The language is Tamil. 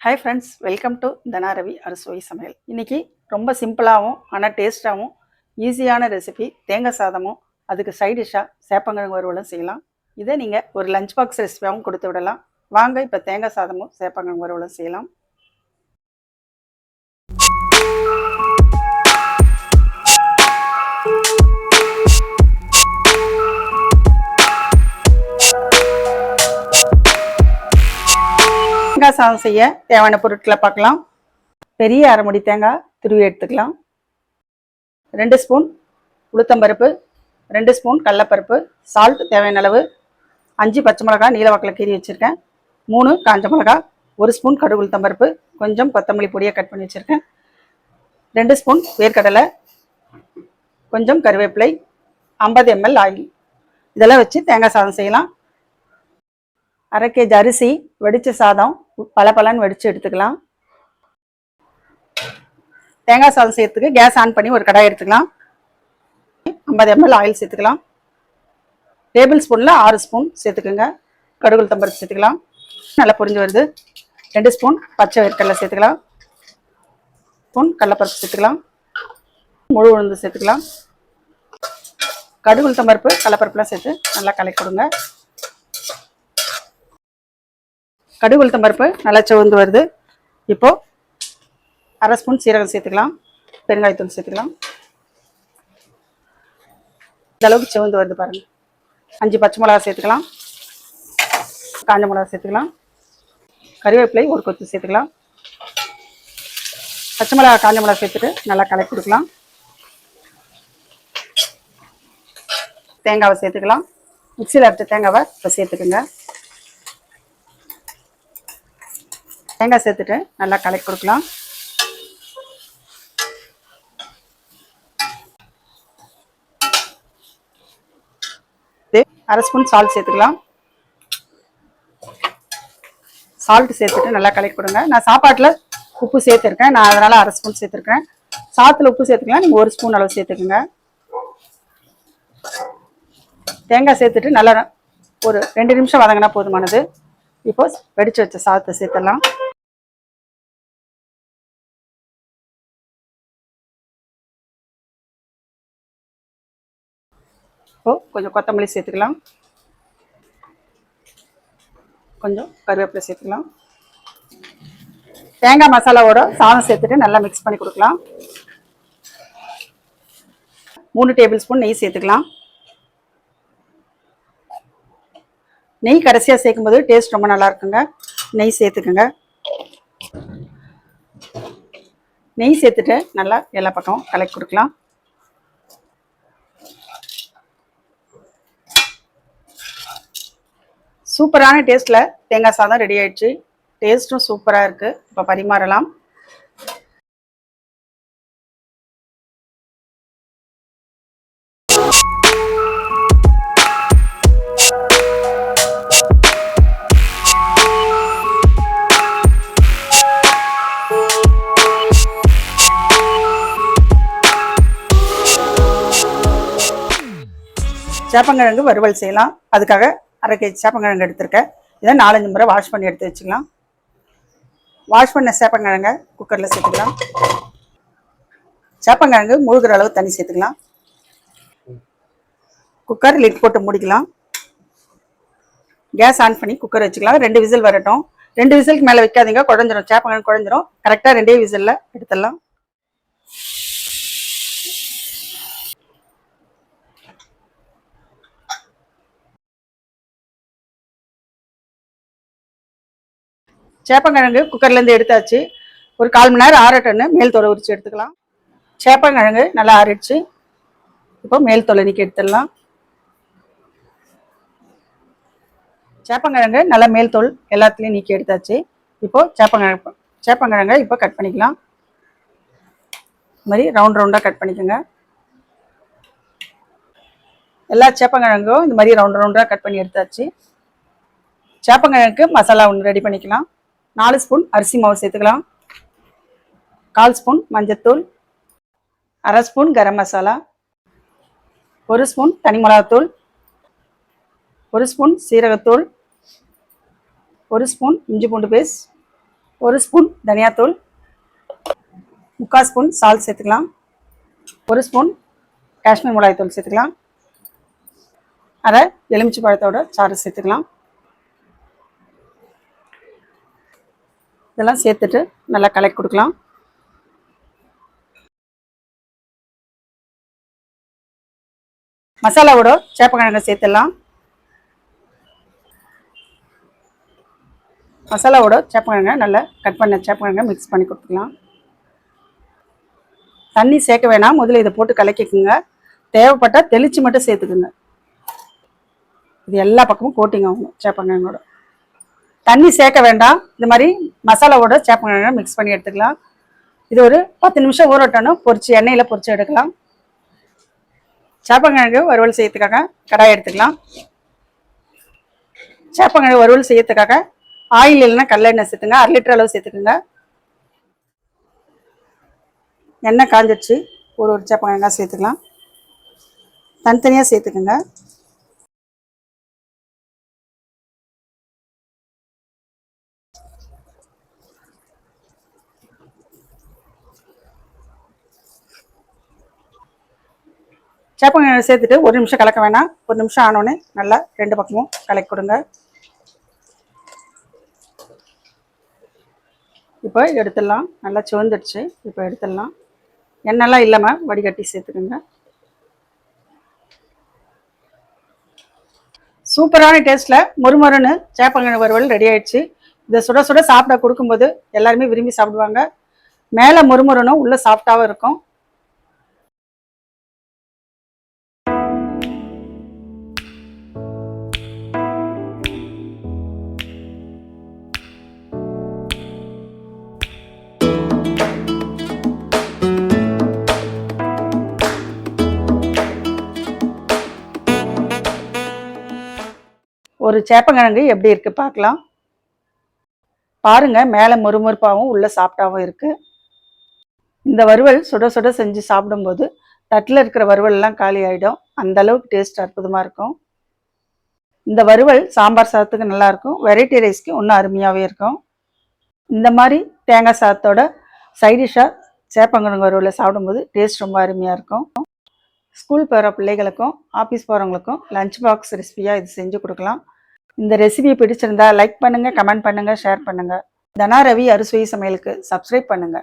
ஹாய் ஃப்ரெண்ட்ஸ், வெல்கம் டு தனாரவி அறுசுவை சமையல். இன்றைக்கி ரொம்ப சிம்பிளாகவும் ஆனால் டேஸ்ட்டாகவும் ஈஸியான ரெசிபி தேங்காய் சாதமும் அதுக்கு சைட் டிஷ்ஷாக சேப்பங்கிழங்கு வறுவலும் செய்யலாம். இதை நீங்கள் ஒரு லஞ்ச் பாக்ஸ் ரெசிபியாகவும் கொடுத்து விடலாம். வாங்க இப்போ தேங்காய் சாதமும் சேப்பங்கிழங்கு வறுவலும் செய்யலாம். தேங்காய் சாதம் செய்ய தேவையான பொருட்களை பார்க்கலாம். பெரிய அரைமுடி தேங்காய் துருவி எடுத்துக்கலாம். 2 ஸ்பூன் உளுத்தம்பருப்பு, 2 ஸ்பூன் கடலப்பருப்பு, சால்ட் தேவையான அளவு, 5 பச்சை மிளகாய் நீல வாக்கில் கீறி வச்சுருக்கேன், 3 காஞ்ச மிளகாய், 1 ஸ்பூன் கடுகு உளுத்தம்பருப்பு, கொஞ்சம் கொத்தமல்லி பொடியை கட் பண்ணி வச்சுருக்கேன், 2 ஸ்பூன் வேர்க்கடலை, கொஞ்சம் கருவேப்பிலை, 50 ml ஆயில். இதெல்லாம் வச்சு தேங்காய் சாதம் செய்யலாம். 1/2 kg அரிசி வெடிச்ச சாதம் பலன்னு வெடித்து எடுத்துக்கலாம். தேங்காய் சாதம் சேர்த்துக்கு கேஸ் ஆன் பண்ணி ஒரு கடாய் எடுத்துக்கலாம். 50 ml ஆயில் சேர்த்துக்கலாம். டேபிள் ஸ்பூனில் 6 ஸ்பூன் சேர்த்துக்குங்க. கடுகு உளுத்தம்பருப்பு சேர்த்துக்கலாம். நல்லா பொரிஞ்சு வருது. 2 ஸ்பூன் பச்சை வேர்க்கடலை சேர்த்துக்கலாம். ஸ்பூன் கடலப்பருப்பு சேர்த்துக்கலாம். முழு உளுந்து சேர்த்துக்கலாம். கடுகு உளுத்தம்பருப்பு கடலப்பருப்புலாம் சேர்த்து நல்லா கலக்கி கொடுங்க. கடுகு உளுத்தம்பருப்பு நல்லா சிவந்து வருது. இப்போது 1/2 ஸ்பூன் சீரகம் சேர்த்துக்கலாம். பெருங்காயத்தூள் சேர்த்துக்கலாம். இந்த அளவுக்கு சிவந்து வருது பாருங்கள். 5 பச்சை மிளகா சேர்த்துக்கலாம். காஞ்ச மிளகா சேர்த்துக்கலாம். கறிவேப்பிலை ஒரு கொத்து சேர்த்துக்கலாம். பச்சை மிளகா காஞ்ச மிளகா சேர்த்துட்டு நல்லா கலக்கி கொடுக்கலாம். தேங்காவை சேர்த்துக்கலாம். மிக்சியில் அரைச்ச தேங்காவை இப்போ சேர்த்துக்குங்க. தேங்காய் சேர்த்துட்டு நல்லா கலக்கி கொடுக்கலாம். அரை ஸ்பூன் சால்ட் சேர்த்துக்கலாம். சால்ட் சேர்த்துட்டு நல்லா கலக்கி கொடுங்க. நான் சாப்பாட்டில் உப்பு சேர்த்துருக்கேன், நான் அதனால் 1/2 ஸ்பூன் சேர்த்துருக்கேன். சாத்தில் உப்பு சேர்த்துக்கலாம், நீங்கள் 1 ஸ்பூன் அளவு சேர்த்துக்குங்க. தேங்காய் சேர்த்துட்டு நல்லா ஒரு 2 நிமிஷம் வதங்கினா போதுமானது. இப்போ வெடிச்சு வச்ச சாதத்தை சேர்த்துடலாம். இப்போ கொஞ்சம் கொத்தமல்லி சேர்த்துக்கலாம். கொஞ்சம் கருவேப்பிலை சேர்த்துக்கலாம். தேங்காய் மசாலாவோட சாதம் சேர்த்துட்டு நல்லா மிக்ஸ் பண்ணி கொடுக்கலாம். 3 டேபிள் ஸ்பூன் நெய் சேர்த்துக்கலாம். நெய் கடைசியாக சேர்க்கும்போது டேஸ்ட் ரொம்ப நல்லா இருக்குங்க. நெய் சேர்த்துக்குங்க. நெய் சேர்த்துட்டு நல்லா எல்லா பக்கம் கலக்கி கொடுக்கலாம். சூப்பரான டேஸ்ட்டில் தேங்காய் சாதம் ரெடி ஆயிடுச்சு. டேஸ்ட்டும் சூப்பராக இருக்குது. இப்போ பரிமாறலாம். சேப்பங்கிழங்கு வறுவல் செய்யலாம். அதுக்காக 1/2 kg சேப்பங்கிழங்கு எடுத்திருக்கேன். இதை 4-5 முறை வாஷ் பண்ணி எடுத்து வச்சுக்கலாம். வாஷ் பண்ண சேப்பங்கிழங்கை குக்கரில் சேர்த்துக்கலாம். சேப்பங்கிழங்கு முழுகிற அளவு தண்ணி சேர்த்துக்கலாம். குக்கர் லிட் போட்டு மூடிக்கலாம். கேஸ் ஆன் பண்ணி குக்கர் வச்சுக்கலாம். 2 விசில் வரட்டும். 2 விசிலுக்கு மேலே வைக்காதீங்க, குழஞ்சிரும். சேப்பங்கிழங்கு குழஞ்சிரும். கரெக்டாக 2 விசிலில் எடுத்துடலாம். சேப்பங்கிழங்கு குக்கர்லேருந்து எடுத்தாச்சு. ஒரு 1/4 மணி நேரம் ஆறட்டன்னு மேல் தோலை உரிச்சு எடுத்துக்கலாம். சேப்பங்கிழங்கு நல்லா ஆறிடுச்சு. இப்போ மேல் தோலை நீக்கி எடுத்துடலாம். சேப்பங்கிழங்கு நல்லா மேல் தோல் எல்லாத்துலேயும் நீக்கி எடுத்தாச்சு. இப்போது சேப்பங்கிழங்கை இப்போ கட் பண்ணிக்கலாம். இது மாதிரி ரவுண்டாக கட் பண்ணிக்கோங்க. எல்லா சேப்பங்கிழங்கும் இந்த மாதிரி ரவுண்டாக கட் பண்ணி எடுத்தாச்சு. சேப்பங்கிழங்குக்கு மசாலா ஒன்று ரெடி பண்ணிக்கலாம். 4 ஸ்பூன் அரிசி மாவு சேர்த்துக்கலாம். 1/4 ஸ்பூன் மஞ்சத்தூள், 1/2 ஸ்பூன் கரம் மசாலா, 1 ஸ்பூன் தனி மிளகாத்தூள், 1 ஸ்பூன் சீரகத்தூள், 1 ஸ்பூன் இஞ்சி பூண்டு பேஸ்ட், 1 ஸ்பூன் தனியாத்தூள், 3/4 ஸ்பூன் சால்ட் சேர்த்துக்கலாம். 1 ஸ்பூன் காஷ்மீர் மிளகாய் தூள் சேர்த்துக்கலாம். அரை எலுமிச்சை பழத்தோட சாறு சேர்த்துக்கலாம். இதெல்லாம் சேர்த்துட்டு நல்லா கலக்கி கொடுக்கலாம். மசாலாவோட சேப்பங்கிழங்கை சேர்த்துடலாம். மசாலாவோட சேப்பங்கிழங்கை நல்லா கட் பண்ண சேப்பங்கிழங்கை மிக்ஸ் பண்ணி கொடுத்துக்கலாம். தண்ணி சேர்க்க வேணாம், முதல்ல இதை போட்டு கலக்கிக்குங்க. தேவைப்பட்டால் தெளித்து மட்டும் சேர்த்துக்குங்க. இது எல்லா பக்கமும் கோட்டிங் ஆகும் சேப்பங்கிழங்கோட. தண்ணி சேர்க்க வேண்டாம். இந்த மாதிரி மசாலாவோட சேப்பங்கிழங்கை மிக்ஸ் பண்ணி எடுத்துக்கலாம். இது ஒரு 10 நிமிஷம் ஊறட்டணும். பொரிச்சு எண்ணெயில் பொரிச்சு எடுக்கலாம். சேப்பங்கிழங்கு வறுவல் செய்யறதுக்காக கடாய் எடுத்துக்கலாம். சேப்பங்கிழங்கு வறுவல் செய்யறதுக்காக ஆயில் இல்லைன்னா கடலெண்ணெய் சேர்த்துங்க. 1/2 லிட்டர் அளவு சேர்த்துக்குங்க. எண்ணெய் காஞ்சிடுச்சு. ஒரு சேப்பங்கிழங்காய் சேர்த்துக்கலாம். தனித்தனியாக சேர்த்துக்குங்க. சேப்பங்கிழங்கு சேர்த்துட்டு 1 நிமிஷம் கலக்க வேணாம். 1 நிமிஷம் ஆனோடனே நல்லா 2 பக்கமும் கலக்கி கொடுங்க. இப்போ எடுத்துடலாம். நல்லா சிவந்துடுச்சு. இப்போ எடுத்துடலாம். எண்ணெய்லாம் இல்லாமல் வடிகட்டி சேர்த்துக்குங்க. சூப்பரான டேஸ்ட்டில் மொறுமொறுன்னு சேப்பங்கிழங்கு வறுவல் ரெடி ஆயிடுச்சு. இதை சுட சுட சாப்பிட கொடுக்கும்போது எல்லாருமே விரும்பி சாப்பிடுவாங்க. மேலே மொறுமொறுனும் உள்ள சாஃப்டாகவும் இருக்கும். ஒரு சேப்பங்கிழங்கு எப்படி இருக்கு பார்க்கலாம். பாருங்க, மேலே மொறுமொறுப்பாகவும் உள்ள சாஃப்டாகவும் இருக்கு. இந்த வறுவல் சுட சுட செஞ்சு சாப்பிடும்போது தட்டில் இருக்கிற வறுவல் எல்லாம் காலி ஆகிடும். அந்த அளவுக்கு டேஸ்ட் அற்புதமாக இருக்கும். இந்த வறுவல் சாம்பார் சாதத்துக்கு நல்லா இருக்கும். வெரைட்டி ரைஸ்க்கு இன்னும் அருமையாகவே இருக்கும். இந்த மாதிரி தேங்காய் சாதத்தோட சைடிஷாக சேப்பங்கிழங்கு வறுவலை சாப்பிடும்போது டேஸ்ட் ரொம்ப அருமையாக இருக்கும். ஸ்கூல் போகிற பிள்ளைகளுக்கும் ஆஃபீஸ் போகிறவங்களுக்கும் லஞ்ச் பாக்ஸ் ரெசிபியாக இது செஞ்சு கொடுக்கலாம். இந்த ரெசிபி பிடிச்சிருந்தா லைக் பண்ணுங்கள், கமெண்ட் பண்ணுங்கள், ஷேர் பண்ணுங்கள். தனா ரவி அறுசுவை சமையலுக்கு சப்ஸ்கிரைப் பண்ணுங்கள்.